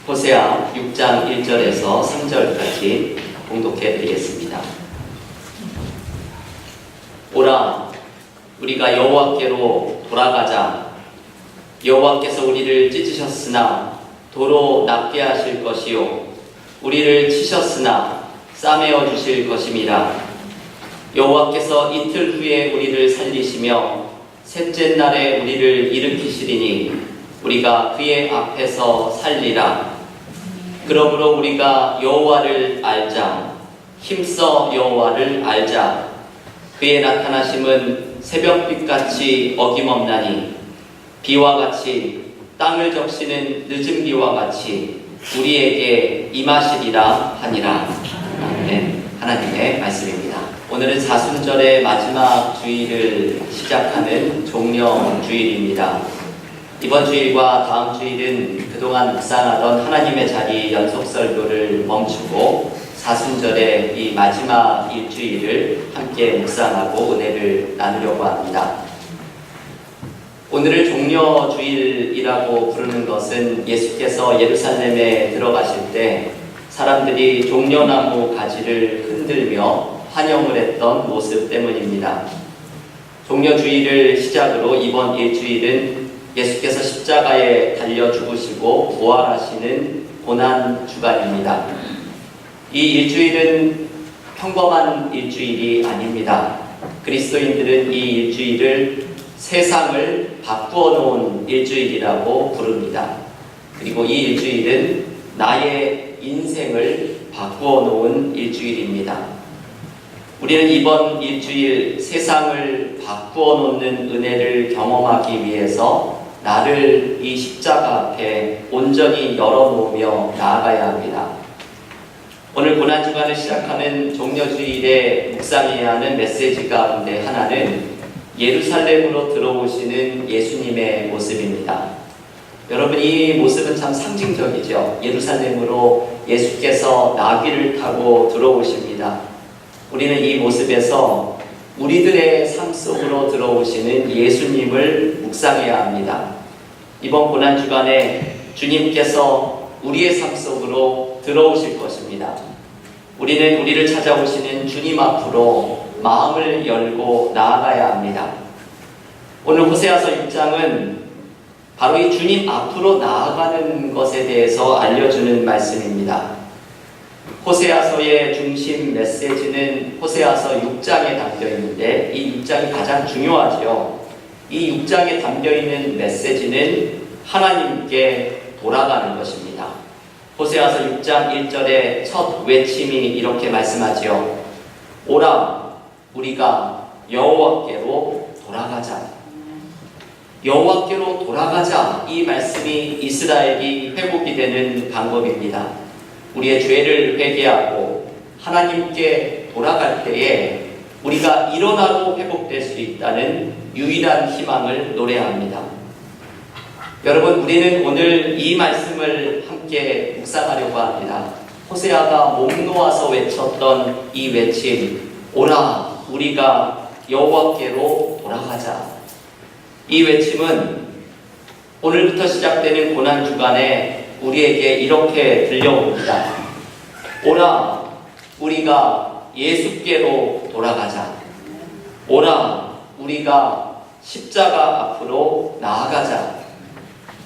호세아 6장 1절에서 3절까지 봉독해 드리겠습니다. 오라, 우리가 여호와께로 돌아가자. 여호와께서 우리를 찢으셨으나 도로 낫게 하실 것이요, 우리를 치셨으나 싸매어 주실 것임이라. 여호와께서 이틀 후에 우리를 살리시며 셋째 날에 우리를 일으키시리니 우리가 그의 앞에서 살리라. 그러므로 우리가 여호와를 알자. 힘써 여호와를 알자. 그의 나타나심은 새벽빛같이 어김없나니 비와 같이 땅을 적시는 늦은 비와 같이 우리에게 임하시리라 하니라. 아멘. 하나님의 말씀입니다. 오늘은 사순절의 마지막 주일을 시작하는 종려주일입니다. 이번 주일과 다음 주일은 그동안 묵상하던 하나님의 자리 연속설교를 멈추고 사순절의 이 마지막 일주일을 함께 묵상하고 은혜를 나누려고 합니다. 오늘을 종려주일이라고 부르는 것은 예수께서 예루살렘에 들어가실 때 사람들이 종려나무 가지를 흔들며 환영을 했던 모습 때문입니다. 종려주일을 시작으로 이번 일주일은 예수께서 십자가에 달려 죽으시고 부활하시는 고난주간입니다. 이 일주일은 평범한 일주일이 아닙니다. 그리스도인들은 이 일주일을 세상을 바꾸어 놓은 일주일이라고 부릅니다. 그리고 이 일주일은 나의 인생을 바꾸어 놓은 일주일입니다. 우리는 이번 일주일 세상을 바꾸어 놓는 은혜를 경험하기 위해서 나를 이 십자가 앞에 온전히 열어놓으며 나아가야 합니다. 오늘 고난주간을 시작하는 종려주일에 묵상해야 하는 메시지 가운데 하나는 예루살렘으로 들어오시는 예수님의 모습입니다. 여러분, 이 모습은 참 상징적이죠. 예루살렘으로 예수께서 나귀를 타고 들어오십니다. 우리는 이 모습에서 우리들의 삶 속으로 들어오시는 예수님을 묵상해야 합니다. 이번 고난주간에 주님께서 우리의 삶 속으로 들어오실 것입니다. 우리는 우리를 찾아오시는 주님 앞으로 마음을 열고 나아가야 합니다. 오늘 호세아서 6장은 바로 이 주님 앞으로 나아가는 것에 대해서 알려주는 말씀입니다. 호세아서의 중심 메시지는 호세아서 6장에 담겨 있는데 이 6장이 가장 중요하죠. 이 6장에 담겨 있는 메시지는 하나님께 돌아가는 것입니다. 호세아서 6장 1절의 첫 외침이 이렇게 말씀하지요. 오라, 우리가 여호와께로 돌아가자. 여호와께로 돌아가자. 이 말씀이 이스라엘이 회복이 되는 방법입니다. 우리의 죄를 회개하고 하나님께 돌아갈 때에 우리가 일어나고 회복될 수 있다는 유일한 희망을 노래합니다. 여러분, 우리는 오늘 이 말씀을 함께 묵상하려고 합니다. 호세아가 몸 놓아서 외쳤던 이 외침, 오라, 우리가 여호와께로 돌아가자. 이 외침은 오늘부터 시작되는 고난주간에 우리에게 이렇게 들려옵니다. 오라, 우리가 예수께로 돌아가자. 오라, 우리가 십자가 앞으로 나아가자.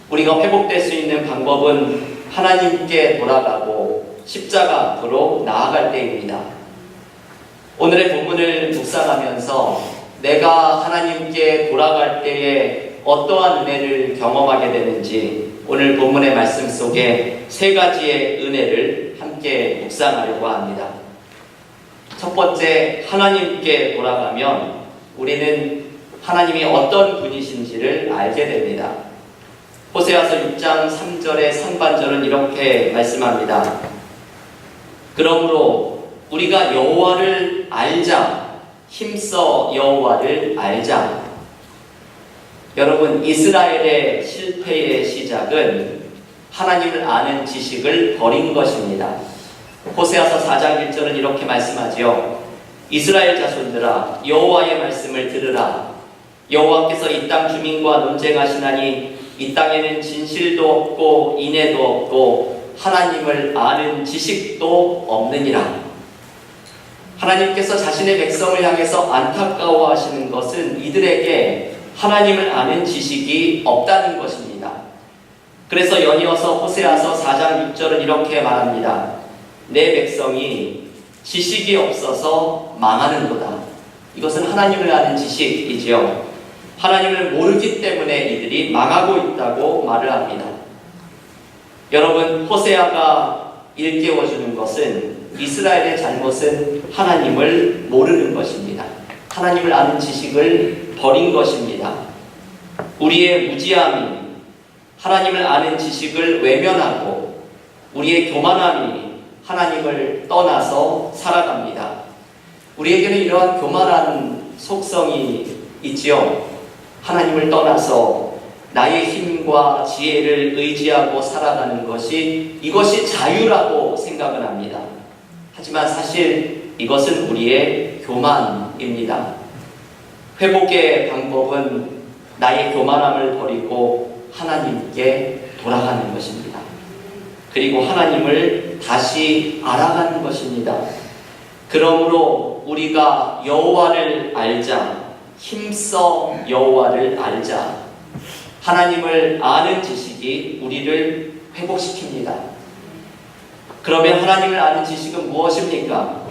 우리가 회복될 수 있는 방법은 하나님께 돌아가고 십자가 앞으로 나아갈 때입니다. 오늘의 본문을 묵상하면서 내가 하나님께 돌아갈 때에 어떠한 은혜를 경험하게 되는지 오늘 본문의 말씀 속에 세 가지의 은혜를 함께 묵상하려고 합니다. 첫 번째, 하나님께 돌아가면 우리는 하나님이 어떤 분이신지를 알게 됩니다. 호세아서 6장 3절의 상반절은 이렇게 말씀합니다. 그러므로 우리가 여호와를 알자. 힘써 여호와를 알자. 여러분, 이스라엘의 실패의 시작은 하나님을 아는 지식을 버린 것입니다. 호세아서 4장 1절은 이렇게 말씀하지요. 이스라엘 자손들아, 여호와의 말씀을 들으라. 여호와께서 이 땅 주민과 논쟁하시나니 이 땅에는 진실도 없고 인애도 없고 하나님을 아는 지식도 없느니라. 하나님께서 자신의 백성을 향해서 안타까워하시는 것은 이들에게 하나님을 아는 지식이 없다는 것입니다. 그래서 연이어서 호세아서 4장 6절은 이렇게 말합니다. 내 백성이 지식이 없어서 망하는도다. 이것은 하나님을 아는 지식이지요. 하나님을 모르기 때문에 이들이 망하고 있다고 말을 합니다. 여러분, 호세아가 일깨워주는 것은 이스라엘의 잘못은 하나님을 모르는 것입니다. 하나님을 아는 지식을 버린 것입니다. 우리의 무지함이 하나님을 아는 지식을 외면하고 우리의 교만함이 하나님을 떠나서 살아갑니다. 우리에게는 이러한 교만한 속성이 있지요. 하나님을 떠나서 나의 힘과 지혜를 의지하고 살아가는 것이 이것이 자유라고 생각을 합니다. 하지만 사실 이것은 우리의 교만입니다. 회복의 방법은 나의 교만함을 버리고 하나님께 돌아가는 것입니다. 그리고 하나님을 다시 알아가는 것입니다. 그러므로 우리가 여호와를 알자, 힘써 여호와를 알자. 하나님을 아는 지식이 우리를 회복시킵니다. 그러면 하나님을 아는 지식은 무엇입니까?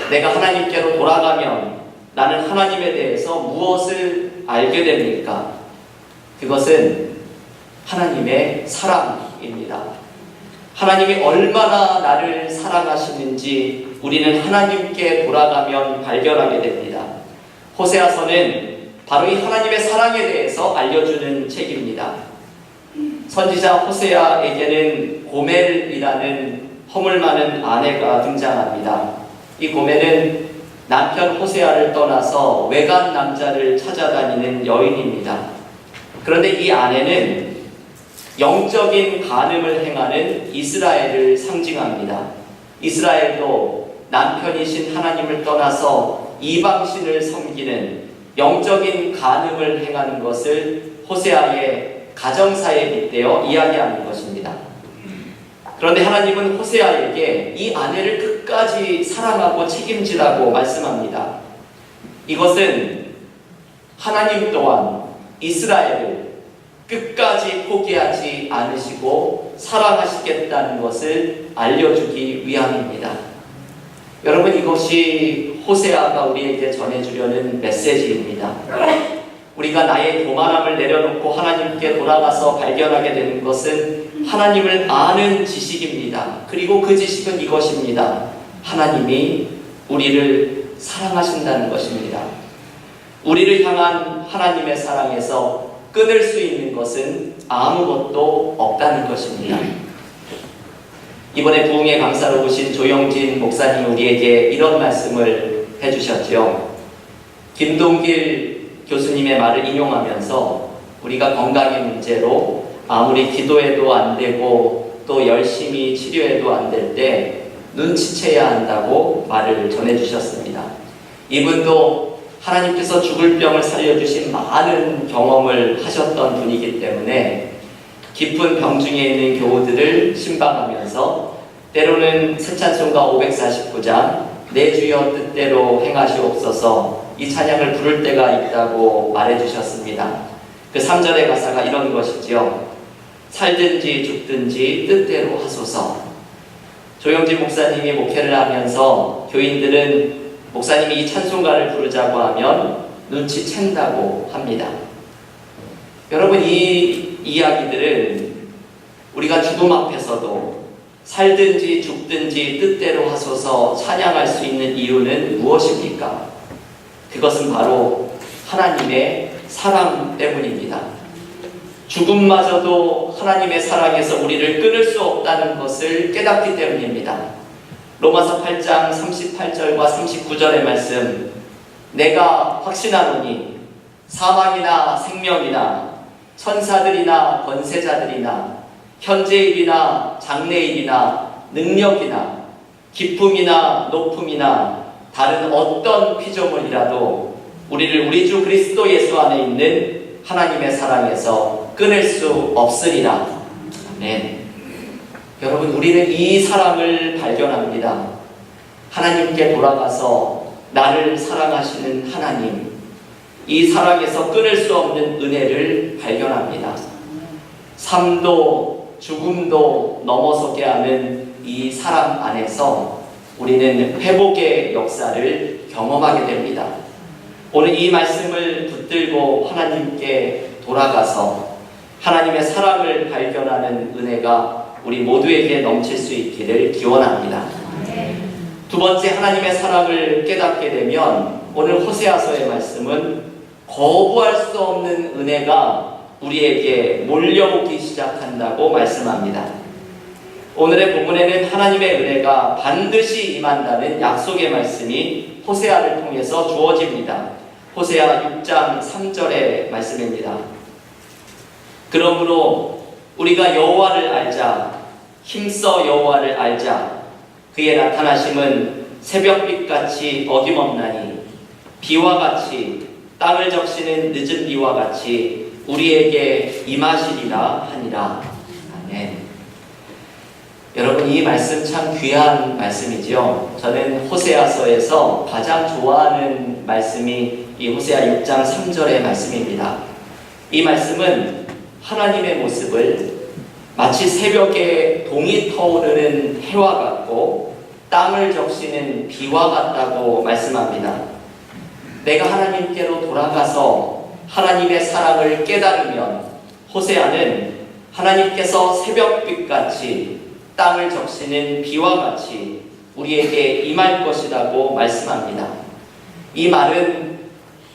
내가 하나님께로 돌아가면 나는 하나님에 대해서 무엇을 알게 됩니까? 그것은 하나님의 사랑입니다. 하나님이 얼마나 나를 사랑하시는지 우리는 하나님께 돌아가면 발견하게 됩니다. 호세아서는 바로 이 하나님의 사랑에 대해서 알려주는 책입니다. 선지자 호세아에게는 고멜이라는 허물 많은 아내가 등장합니다. 이 고멜은 남편 호세아를 떠나서 외간 남자를 찾아다니는 여인입니다. 그런데 이 아내는 영적인 간음을 행하는 이스라엘을 상징합니다. 이스라엘도 남편이신 하나님을 떠나서 이방신을 섬기는 영적인 간음을 행하는 것을 호세아의 가정사에 빗대어 이야기하는 것입니다. 그런데 하나님은 호세아에게 이 아내를 끝까지 사랑하고 책임지라고 말씀합니다. 이것은 하나님 또한 이스라엘을 끝까지 포기하지 않으시고 사랑하시겠다는 것을 알려주기 위함입니다. 여러분, 이것이 호세아가 우리에게 전해주려는 메시지입니다. 우리가 나의 교만함을 내려놓고 하나님께 돌아가서 발견하게 되는 것은 하나님을 아는 지식입니다. 그리고 그 지식은 이것입니다. 하나님이 우리를 사랑하신다는 것입니다. 우리를 향한 하나님의 사랑에서 끊을 수 있는 것은 아무것도 없다는 것입니다. 이번에 부흥의 강사로 오신 조영진 목사님이 우리에게 이런 말씀을 해주셨죠. 김동길 교수님의 말을 인용하면서 우리가 건강의 문제로 아무리 기도해도 안 되고 또 열심히 치료해도 안 될 때 눈치채야 한다고 말을 전해주셨습니다. 이분도 하나님께서 죽을 병을 살려주신 많은 경험을 하셨던 분이기 때문에 깊은 병 중에 있는 교우들을 신방하면서 때로는 새 찬송가 549장 내 주여 뜻대로 행하시옵소서 이 찬양을 부를 때가 있다고 말해주셨습니다. 그 3절의 가사가 이런 것이죠. 살든지 죽든지 뜻대로 하소서. 조영진 목사님이 목회를 하면서 교인들은 목사님이 이 찬송가를 부르자고 하면 눈치챈다고 합니다. 여러분, 이 이야기들은 우리가 죽음 앞에서도 살든지 죽든지 뜻대로 하소서 찬양할 수 있는 이유는 무엇입니까? 그것은 바로 하나님의 사랑 때문입니다. 죽음마저도 하나님의 사랑에서 우리를 끊을 수 없다는 것을 깨닫기 때문입니다. 로마서 8장 38절과 39절의 말씀, 내가 확신하노니 사망이나 생명이나 천사들이나 권세자들이나 현재일이나 장래일이나 능력이나 기쁨이나 높음이나 다른 어떤 피조물이라도 우리를 우리 주 그리스도 예수 안에 있는 하나님의 사랑에서 끊을 수 없으리라. 아멘. 여러분, 우리는 이 사랑을 발견합니다. 하나님께 돌아가서 나를 사랑하시는 하나님, 이 사랑에서 끊을 수 없는 은혜를 발견합니다. 삶도 죽음도 넘어서게 하는 이 사랑 안에서 우리는 회복의 역사를 경험하게 됩니다. 오늘 이 말씀을 붙들고 하나님께 돌아가서 하나님의 사랑을 발견하는 은혜가 우리 모두에게 넘칠 수 있기를 기원합니다. 두 번째, 하나님의 사랑을 깨닫게 되면 오늘 호세아서의 말씀은 거부할 수 없는 은혜가 우리에게 몰려오기 시작한다고 말씀합니다. 오늘의 본문에는 하나님의 은혜가 반드시 임한다는 약속의 말씀이 호세아를 통해서 주어집니다. 호세아 6장 3절의 말씀입니다. 그러므로 우리가 여호와를 알자, 힘써 여호와를 알자. 그의 나타나심은 새벽빛같이 어김없나니 비와 같이 땅을 적시는 늦은 비와 같이 우리에게 임하시리라 하니라. 아멘. 여러분, 이 말씀 참 귀한 말씀이죠. 저는 호세아서에서 가장 좋아하는 말씀이 이 호세아 6장 3절의 말씀입니다. 이 말씀은 하나님의 모습을 마치 새벽에 동이 터오르는 해와 같고 땅을 적시는 비와 같다고 말씀합니다. 내가 하나님께로 돌아가서 하나님의 사랑을 깨달으면 호세아는 하나님께서 새벽빛같이 땅을 적시는 비와 같이 우리에게 임할 것이라고 말씀합니다. 이 말은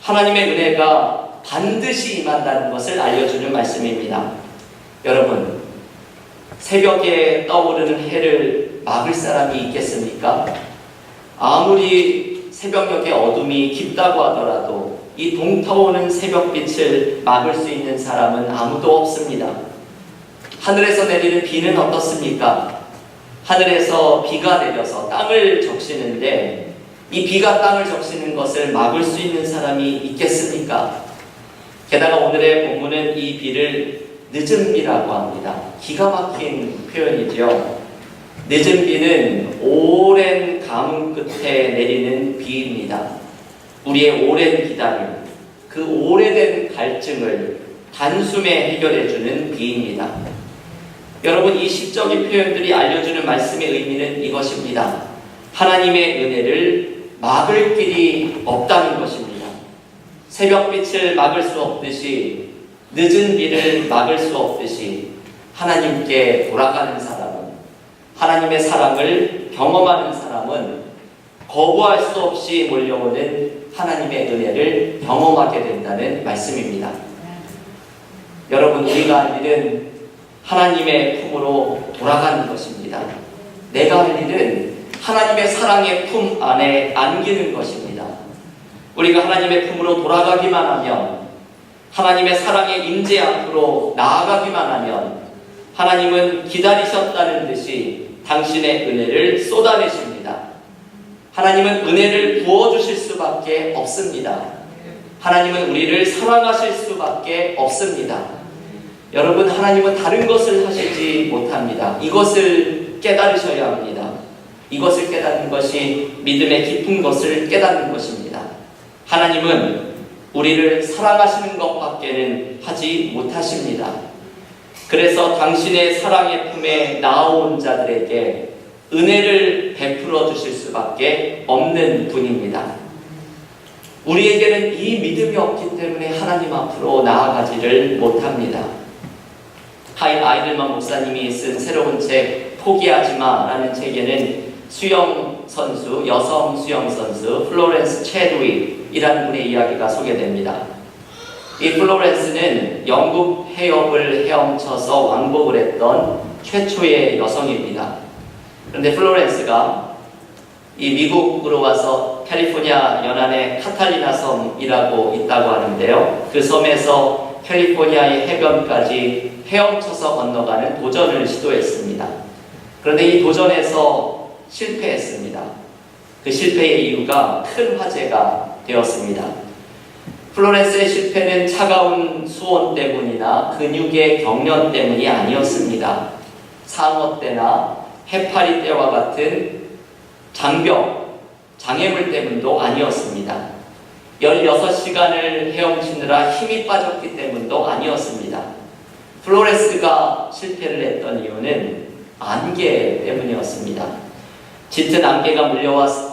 하나님의 은혜가 반드시 임한다는 것을 알려주는 말씀입니다. 여러분, 새벽에 떠오르는 해를 막을 사람이 있겠습니까? 아무리 새벽녘의 어둠이 깊다고 하더라도 이 동터오는 새벽빛을 막을 수 있는 사람은 아무도 없습니다. 하늘에서 내리는 비는 어떻습니까? 하늘에서 비가 내려서 땅을 적시는데 이 비가 땅을 적시는 것을 막을 수 있는 사람이 있겠습니까? 게다가 오늘의 본문은 이 비를 늦은 비라고 합니다. 기가 막힌 표현이죠. 늦은 비는 오랜 가뭄 끝에 내리는 비입니다. 우리의 오랜 기다림, 그 오래된 갈증을 단숨에 해결해주는 비입니다. 여러분, 이 시적인 표현들이 알려주는 말씀의 의미는 이것입니다. 하나님의 은혜를 막을 길이 없다는 것입니다. 새벽빛을 막을 수 없듯이, 늦은 비를 막을 수 없듯이 하나님께 돌아가는 사람은, 하나님의 사랑을 경험하는 사람은 거부할 수 없이 몰려오는 하나님의 은혜를 경험하게 된다는 말씀입니다. 여러분, 우리가 할 일은 하나님의 품으로 돌아가는 것입니다. 내가 할 일은 하나님의 사랑의 품 안에 안기는 것입니다. 우리가 하나님의 품으로 돌아가기만 하면, 하나님의 사랑의 임재 앞으로 나아가기만 하면 하나님은 기다리셨다는 듯이 당신의 은혜를 쏟아내십니다. 하나님은 은혜를 부어주실 수밖에 없습니다. 하나님은 우리를 사랑하실 수밖에 없습니다. 여러분, 하나님은 다른 것을 하시지 못합니다. 이것을 깨달으셔야 합니다. 이것을 깨닫는 것이 믿음의 깊은 것을 깨닫는 것입니다. 하나님은 우리를 사랑하시는 것밖에는 하지 못하십니다. 그래서 당신의 사랑의 품에 나아온 자들에게 은혜를 베풀어 주실 수밖에 없는 분입니다. 우리에게는 이 믿음이 없기 때문에 하나님 앞으로 나아가지를 못합니다. 하인 아이들만 목사님이 쓴 새로운 책 포기하지마 라는 책에는 수영 선수, 여성 수영 선수 플로렌스 체드윅이라는 분의 이야기가 소개됩니다. 이 플로렌스는 영국 해협을 헤엄쳐서 왕복을 했던 최초의 여성입니다. 그런데 플로렌스가 이 미국으로 와서 캘리포니아 연안의 카탈리나 섬이라고 있다고 하는데요. 그 섬에서 캘리포니아의 해변까지 헤엄쳐서 건너가는 도전을 시도했습니다. 그런데 이 도전에서 실패했습니다. 그 실패의 이유가 큰 화제가 되었습니다. 플로렌스의 실패는 차가운 수온 때문이나 근육의 경련 때문이 아니었습니다. 상어 떼나 해파리 떼와 같은 장병, 장애물 때문도 아니었습니다. 16시간을 헤엄치느라 힘이 빠졌기 때문도 아니었습니다. 플로레스가 실패를 했던 이유는 안개 때문이었습니다. 짙은 안개가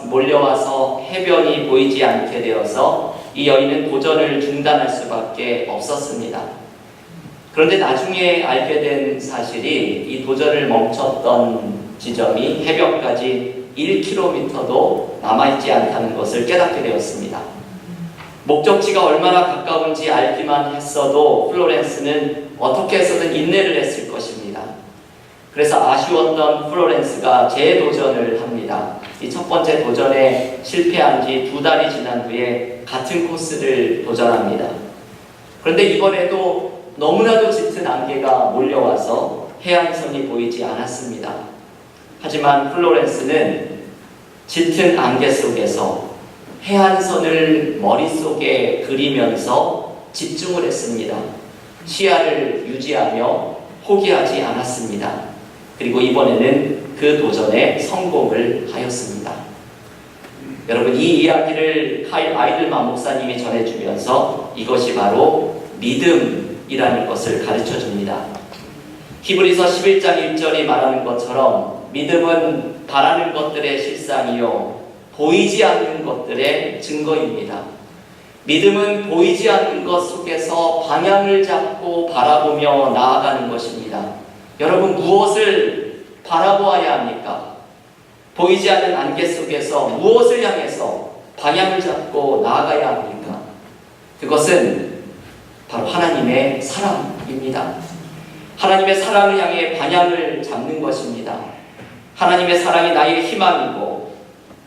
몰려와서 해변이 보이지 않게 되어서 이 여인은 도전을 중단할 수밖에 없었습니다. 그런데 나중에 알게 된 사실이 이 도전을 멈췄던 지점이 해변까지 1km도 남아있지 않다는 것을 깨닫게 되었습니다. 목적지가 얼마나 가까운지 알기만 했어도 플로렌스는 어떻게 해서든 인내를 했을 것입니다. 그래서 아쉬웠던 플로렌스가 재도전을 합니다. 이 첫 번째 도전에 실패한 지 2달이 지난 후에 같은 코스를 도전합니다. 그런데 이번에도 너무나도 짙은 안개가 몰려와서 해안선이 보이지 않았습니다. 하지만 플로렌스는 짙은 안개 속에서 해안선을 머릿속에 그리면서 집중을 했습니다. 시야를 유지하며 포기하지 않았습니다. 그리고 이번에는 그 도전에 성공을 하였습니다. 여러분, 이 이야기를 카일 아이들만 목사님이 전해주면서 이것이 바로 믿음이라는 것을 가르쳐줍니다. 히브리서 11장 1절이 말하는 것처럼 믿음은 바라는 것들의 실상이요 보이지 않는 것들의 증거입니다. 믿음은 보이지 않는 것 속에서 방향을 잡고 바라보며 나아가는 것입니다. 여러분, 무엇을 바라보아야 합니까? 보이지 않는 안개 속에서 무엇을 향해서 방향을 잡고 나아가야 합니까? 그것은 바로 하나님의 사랑입니다. 하나님의 사랑을 향해 방향을 잡는 것입니다. 하나님의 사랑이 나의 희망이고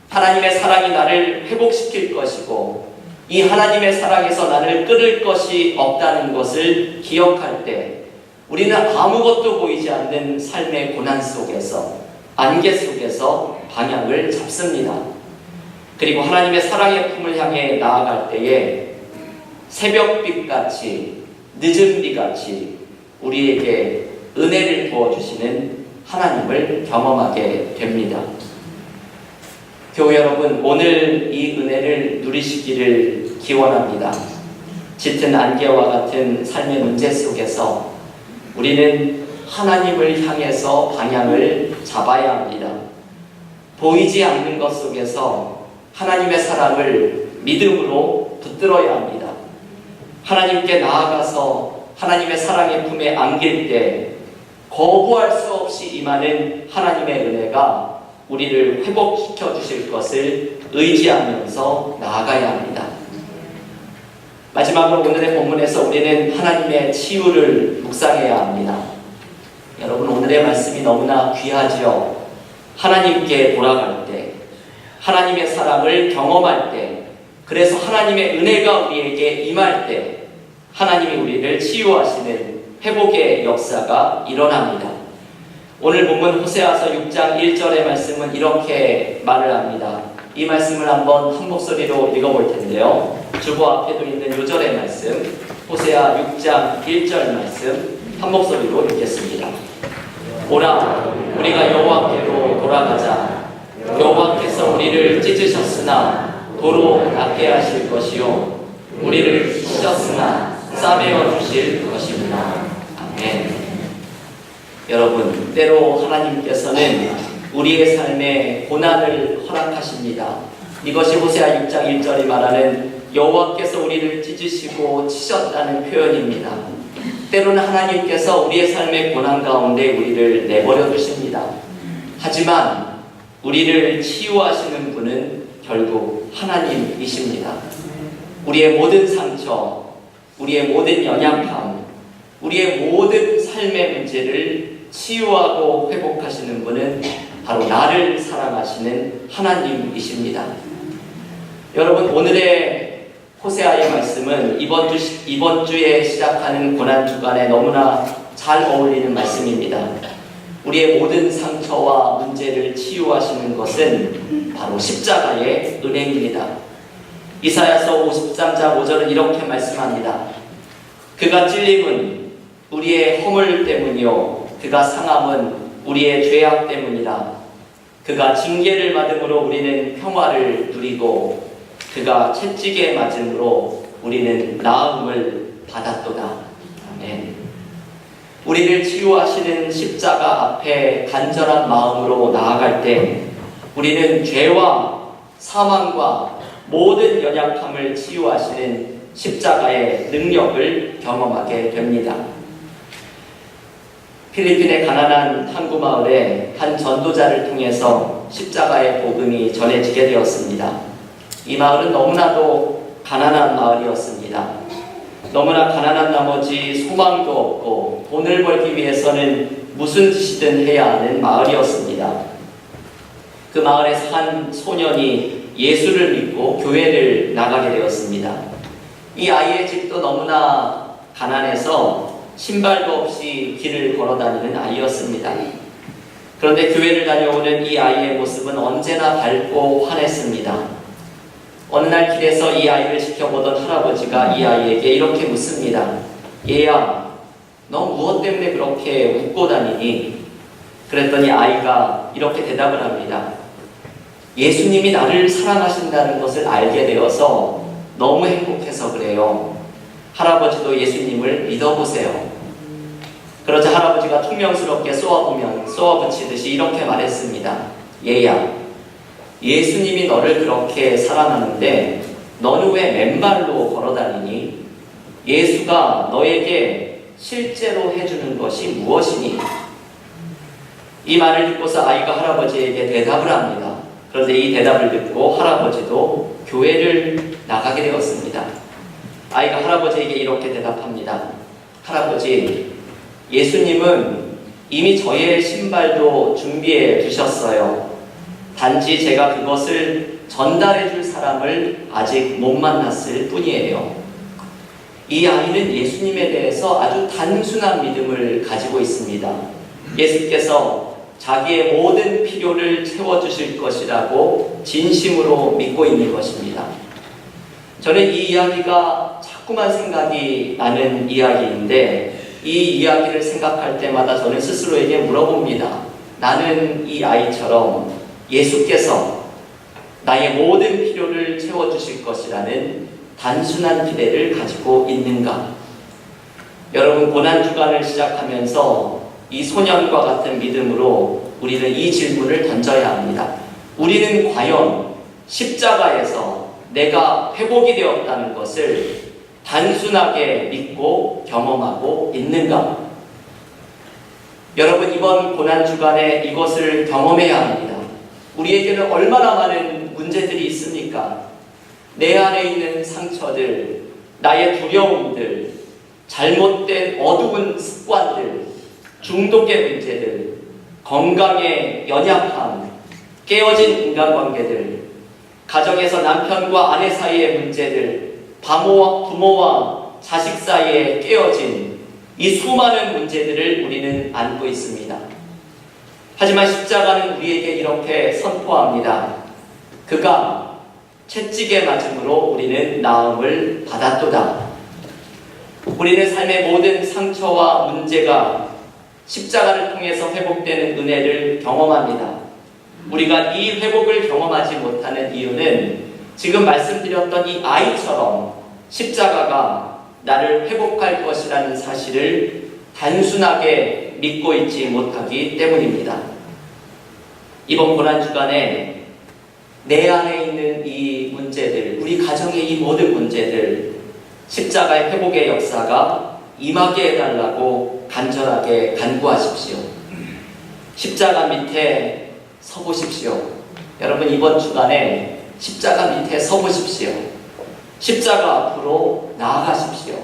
하나님의 사랑이 나를 회복시킬 것이고 이 하나님의 사랑에서 나를 끊을 것이 없다는 것을 기억할 때 우리는 아무것도 보이지 않는 삶의 고난 속에서 안개 속에서 방향을 잡습니다. 그리고 하나님의 사랑의 품을 향해 나아갈 때에 새벽빛같이 늦은 비같이 우리에게 은혜를 부어주시는 하나님을 경험하게 됩니다. 교회 여러분, 오늘 이 은혜를 누리시기를 기원합니다. 짙은 안개와 같은 삶의 문제 속에서 우리는 하나님을 향해서 방향을 잡아야 합니다. 보이지 않는 것 속에서 하나님의 사랑을 믿음으로 붙들어야 합니다. 하나님께 나아가서 하나님의 사랑의 품에 안길 때 거부할 수 없이 임하는 하나님의 은혜가 우리를 회복시켜 주실 것을 의지하면서 나아가야 합니다. 마지막으로 오늘의 본문에서 우리는 하나님의 치유를 묵상해야 합니다. 여러분, 오늘의 말씀이 너무나 귀하지요. 하나님께 돌아갈 때, 하나님의 사랑을 경험할 때, 그래서 하나님의 은혜가 우리에게 임할 때 하나님이 우리를 치유하시는 회복의 역사가 일어납니다. 오늘 본문 호세아서 6장 1절의 말씀은 이렇게 말을 합니다. 이 말씀을 한번 한 목소리로 읽어볼 텐데요. 주보 앞에도 있는 요절의 말씀, 호세아 6장 1절 말씀 한 목소리로 읽겠습니다. 오라, 우리가 여호와께로 돌아가자. 여호와께서 우리를 찢으셨으나 도로 낫게 하실 것이요 우리를 찢었으나 싸매어 주실 것입니다. 아멘. 여러분, 때로 하나님께서는 우리의 삶에 고난을 허락하십니다. 이것이 호세아 6장 1절이 말하는 여호와께서 우리를 찢으시고 치셨다는 표현입니다. 때로는 하나님께서 우리의 삶의 고난 가운데 우리를 내버려 두십니다. 하지만 우리를 치유하시는 분은 결국 하나님이십니다. 우리의 모든 상처, 우리의 모든 연약함, 우리의 모든 삶의 문제를 치유하고 회복하시는 분은 바로 나를 사랑하시는 하나님이십니다. 여러분, 오늘의 호세아의 말씀은 이번 주에 시작하는 고난 주간에 너무나 잘 어울리는 말씀입니다. 우리의 모든 상처와 문제를 치유하시는 것은 바로 십자가의 은혜입니다. 이사야서 53장 5절은 이렇게 말씀합니다. 그가 찔림은 우리의 허물 때문이요 그가 상함은 우리의 죄악 때문이라. 그가 징계를 받음으로 우리는 평화를 누리고 그가 채찍에 맞음으로 우리는 나음을 받았도다. 아멘. 우리를 치유하시는 십자가 앞에 간절한 마음으로 나아갈 때 우리는 죄와 사망과 모든 연약함을 치유하시는 십자가의 능력을 경험하게 됩니다. 필리핀의 가난한 항구 마을에 한 전도자를 통해서 십자가의 복음이 전해지게 되었습니다. 이 마을은 너무나도 가난한 마을이었습니다. 너무나 가난한 나머지 소망도 없고 돈을 벌기 위해서는 무슨 짓이든 해야 하는 마을이었습니다. 그 마을에서 한 소년이 예수를 믿고 교회를 나가게 되었습니다. 이 아이의 집도 너무나 가난해서 신발도 없이 길을 걸어다니는 아이였습니다. 그런데 교회를 다녀오는 이 아이의 모습은 언제나 밝고 환했습니다. 어느 날 길에서 이 아이를 지켜보던 할아버지가 이 아이에게 이렇게 묻습니다. 얘야, 너 무엇 때문에 그렇게 웃고 다니니? 그랬더니 아이가 이렇게 대답을 합니다. 예수님이 나를 사랑하신다는 것을 알게 되어서 너무 행복해서 그래요. 할아버지도 예수님을 믿어보세요. 그러자 할아버지가 퉁명스럽게 쏘아붙이듯이 이렇게 말했습니다. 얘야, 예수님이 너를 그렇게 사랑하는데 너는 왜 맨발로 걸어다니니? 예수가 너에게 실제로 해주는 것이 무엇이니? 이 말을 듣고서 아이가 할아버지에게 대답을 합니다. 그런데 이 대답을 듣고 할아버지도 교회를 나가게 되었습니다. 아이가 할아버지에게 이렇게 대답합니다. 할아버지, 예수님은 이미 저의 신발도 준비해 두셨어요. 단지 제가 그것을 전달해 줄 사람을 아직 못 만났을 뿐이에요. 이 아이는 예수님에 대해서 아주 단순한 믿음을 가지고 있습니다. 예수께서 자기의 모든 필요를 채워주실 것이라고 진심으로 믿고 있는 것입니다. 저는 이 이야기가 자꾸만 생각이 나는 이야기인데 이 이야기를 생각할 때마다 저는 스스로에게 물어봅니다. 나는 이 아이처럼 예수께서 나의 모든 필요를 채워주실 것이라는 단순한 기대를 가지고 있는가? 여러분, 고난주간을 시작하면서 이 소년과 같은 믿음으로 우리는 이 질문을 던져야 합니다. 우리는 과연 십자가에서 내가 회복이 되었다는 것을 단순하게 믿고 경험하고 있는가? 여러분, 이번 고난주간에 이것을 경험해야 합니다. 우리에게는 얼마나 많은 문제들이 있습니까? 내 안에 있는 상처들, 나의 두려움들, 잘못된 어두운 습관들, 중독의 문제들, 건강의 연약함, 깨어진 인간관계들, 가정에서 남편과 아내 사이의 문제들, 부모와 자식 사이에 깨어진 이 수많은 문제들을 우리는 안고 있습니다. 하지만 십자가는 우리에게 이렇게 선포합니다. 그가 채찍에 맞음으로 우리는 나음을 받았도다. 우리는 삶의 모든 상처와 문제가 십자가를 통해서 회복되는 은혜를 경험합니다. 우리가 이 회복을 경험하지 못하는 이유는 지금 말씀드렸던 이 아이처럼 십자가가 나를 회복할 것이라는 사실을 단순하게 믿고 있지 못하기 때문입니다. 이번 고난주간에 내 안에 있는 이 문제들, 우리 가정의 이 모든 문제들, 십자가의 회복의 역사가 임하게 해달라고 간절하게 간구하십시오. 십자가 밑에 서보십시오. 여러분, 이번 주간에 십자가 밑에 서보십시오. 십자가 앞으로 나아가십시오.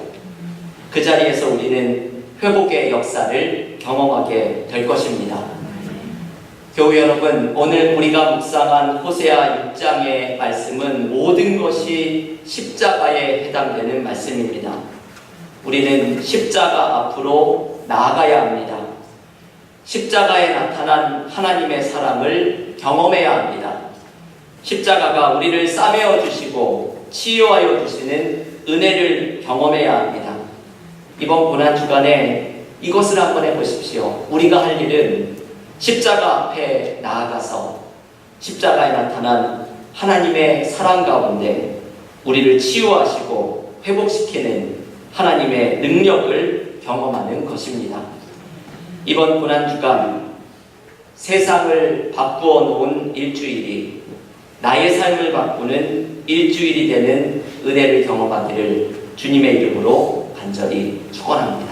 그 자리에서 우리는 회복의 역사를 경험하게 될 것입니다. 교회 여러분, 오늘 우리가 묵상한 호세아 6장의 말씀은 모든 것이 십자가에 해당되는 말씀입니다. 우리는 십자가 앞으로 나아가야 합니다. 십자가에 나타난 하나님의 사랑을 경험해야 합니다. 십자가가 우리를 싸매어 주시고 치유하여 주시는 은혜를 경험해야 합니다. 이번 고난주간에 이것을 한번 해보십시오. 우리가 할 일은 십자가 앞에 나아가서 십자가에 나타난 하나님의 사랑 가운데 우리를 치유하시고 회복시키는 하나님의 능력을 경험하는 것입니다. 이번 고난주간 세상을 바꾸어 놓은 일주일이 나의 삶을 바꾸는 일주일이 되는 은혜를 경험하기를 주님의 이름으로 간절히 축원합니다.